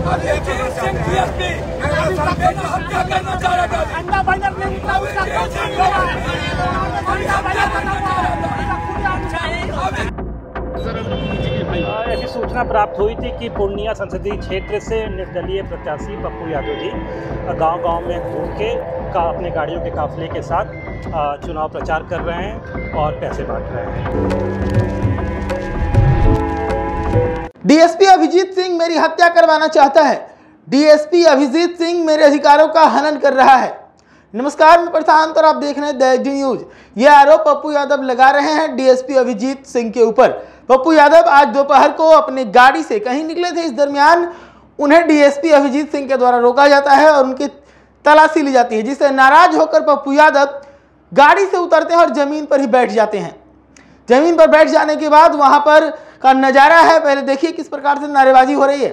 हत्या करना चाह रहा था। अंडा बाइनर ने ऐसी सूचना प्राप्त हुई थी कि पूर्णिया संसदीय क्षेत्र से निर्दलीय प्रत्याशी पप्पू यादव जी गांव-गांव में घूम के अपने गाड़ियों के काफिले के साथ चुनाव प्रचार कर रहे हैं और पैसे बांट रहे हैं। डीएसपी अभिजीत सिंह मेरी हत्या करवाना चाहता है। डीएसपी अभिजीत सिंह मेरे अधिकारों का हनन कर रहा है। नमस्कार, मैं प्रशांत और आप देख रहे हैं दैनिक न्यूज। यह आरोप पप्पू यादव लगा रहे हैं डीएसपी अभिजीत सिंह के ऊपर। पप्पू यादव आज दोपहर को अपनी गाड़ी से कहीं निकले थे। इस दरमियान उन्हें डीएसपी अभिजीत सिंह के द्वारा रोका जाता है और उनकी तलाशी ली जाती है, जिससे नाराज होकर पप्पू यादव गाड़ी से उतरते हैं और जमीन पर ही बैठ जाते हैं। जमीन पर बैठ जाने के बाद वहां पर का नजारा है, पहले देखिए किस प्रकार से नारेबाजी हो रही है।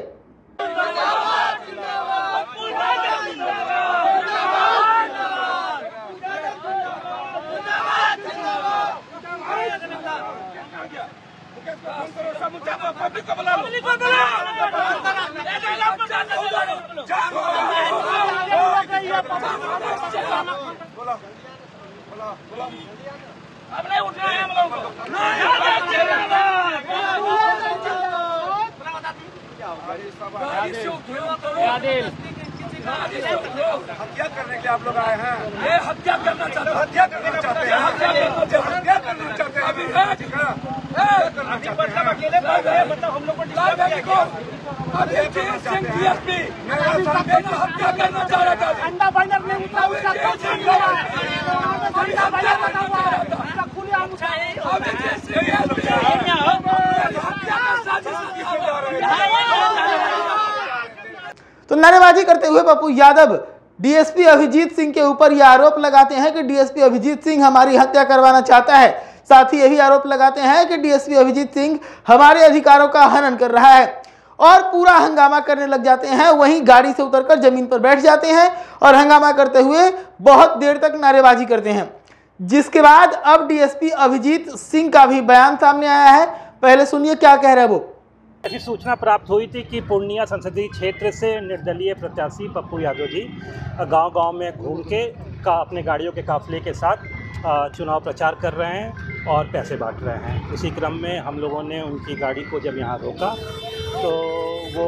हत्या करने के आप लोग आए हैं। ये हत्या करना चाहते हैं। हत्या करना चाहते हैं। हत्या करना चाहते हैं। मतलब हम लोग हत्या करना चाह रहा था। अंडा बाइनर ने तो नारेबाजी करते हुए पप्पू यादव डीएसपी अभिजीत सिंह के ऊपर यह आरोप लगाते हैं कि डीएसपी अभिजीत सिंह हमारी हत्या करवाना चाहता है। साथ ही यही आरोप लगाते हैं कि डीएसपी अभिजीत सिंह हमारे अधिकारों का हनन कर रहा है और पूरा हंगामा करने लग जाते हैं। वहीं गाड़ी से उतरकर जमीन पर बैठ जाते हैं और हंगामा करते हुए बहुत देर तक नारेबाजी करते हैं, जिसके बाद अब डीएसपी अभिजीत सिंह का भी बयान सामने आया है। पहले सुनिए क्या कह रहे हैं वो। ऐसी सूचना प्राप्त हुई थी कि पूर्णिया संसदीय क्षेत्र से निर्दलीय प्रत्याशी पप्पू यादव जी गांव-गांव में घूम के अपने गाड़ियों के काफिले के साथ चुनाव प्रचार कर रहे हैं और पैसे बांट रहे हैं। इसी क्रम में हम लोगों ने उनकी गाड़ी को जब यहाँ रोका तो वो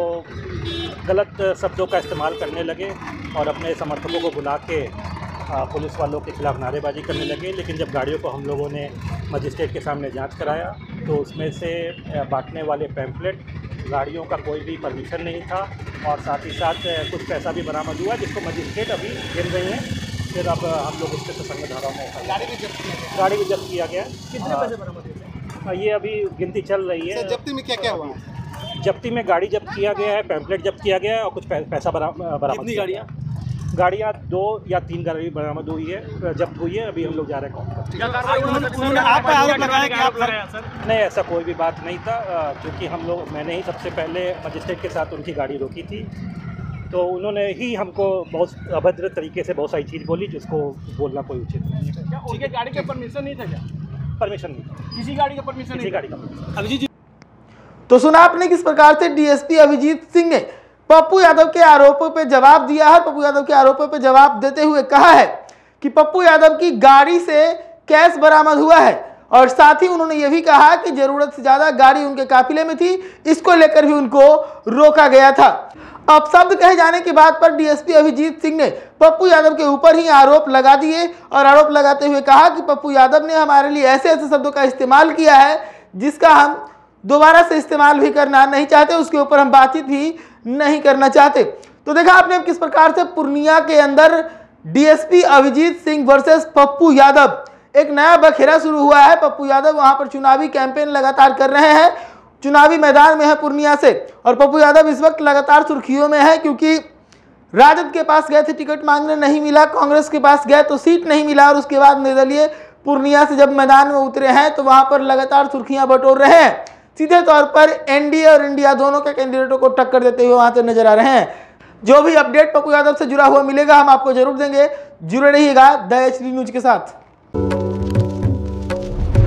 गलत शब्दों का इस्तेमाल करने लगे और अपने समर्थकों को बुला के पुलिस वालों के खिलाफ नारेबाजी करने लगे। लेकिन जब गाड़ियों को हम लोगों ने मजिस्ट्रेट के सामने जांच कराया तो उसमें से बांटने वाले पैम्फलेट, गाड़ियों का कोई भी परमिशन नहीं था और साथ ही साथ कुछ पैसा भी बरामद हुआ, जिसको मजिस्ट्रेट अभी गिन रही हैं। फिर अब हम लोग इसके प्रसंग धारा में गाड़ी भी जब्त किया गया। कितने पैसे बरामद हुए? ये अभी गिनती चल रही है। जब्ती में क्या क्या हुआ? जब्ती में गाड़ी जब्त किया गया है, पैम्फलेट जब्त किया गया है और कुछ पैसा बरामद। कितनी गाड़ियाँ 2 या 3 गाड़ी बरामद हुई है, जब्त हुई है। अभी हम लोग जा रहे हैं। नहीं, ऐसा कोई भी बात नहीं था, क्योंकि मैंने ही सबसे पहले मजिस्ट्रेट के साथ उनकी गाड़ी रोकी थी, तो उन्होंने ही हमको बहुत अभद्र तरीके से बहुत सारी चीज़ बोली, जिसको बोलना कोई उचित नहीं है। उनके गाड़ी का परमिशन नहीं था क्या? परमिशन नहीं था, किसी गाड़ी का परमिशन नहीं? किसी गाड़ी का। अभिजीत तो सुना आपने किस प्रकार से डीएसपी अभिजीत सिंह ने पप्पू यादव के आरोपों पे जवाब दिया है। पप्पू यादव के आरोपों पे जवाब देते हुए कहा है कि पप्पू यादव की गाड़ी से कैश बरामद हुआ है और साथ ही उन्होंने ये भी कहा कि जरूरत से ज्यादा गाड़ी उनके काफिले में थी, इसको लेकर भी उनको रोका गया था। अब शब्द कहे जाने के बाद पर डीएसपी अभिजीत सिंह ने पप्पू यादव के ऊपर ही आरोप लगा दिए और आरोप लगाते हुए कहा कि पप्पू यादव ने हमारे लिए ऐसे ऐसे शब्दों का इस्तेमाल किया है जिसका हम दोबारा से इस्तेमाल भी करना नहीं चाहते, उसके ऊपर हम बातचीत भी नहीं करना चाहते। तो देखा आपने किस प्रकार से पूर्णिया के अंदर डीएसपी अभिजीत सिंह वर्सेस पप्पू यादव एक नया बखेरा शुरू हुआ है। पप्पू यादव वहां पर चुनावी कैंपेन लगातार कर रहे हैं, चुनावी मैदान में है पूर्णिया से, और पप्पू यादव इस वक्त लगातार सुर्खियों में है क्योंकि राजद के पास गए थे, टिकट मांगने नहीं मिला, कांग्रेस के पास गए तो सीट नहीं मिला और उसके बाद निर्दलीय पूर्णिया से जब मैदान में उतरे हैं तो वहां पर लगातार सुर्खियां बटोर रहे हैं। सीधे तौर पर एनडीए और इंडिया दोनों के कैंडिडेटों को टक्कर देते हुए वहां से नजर आ रहे हैं। जो भी अपडेट पप्पू यादव से जुड़ा हुआ मिलेगा हम आपको जरूर देंगे। जुड़े रहिएगा द HD न्यूज के साथ।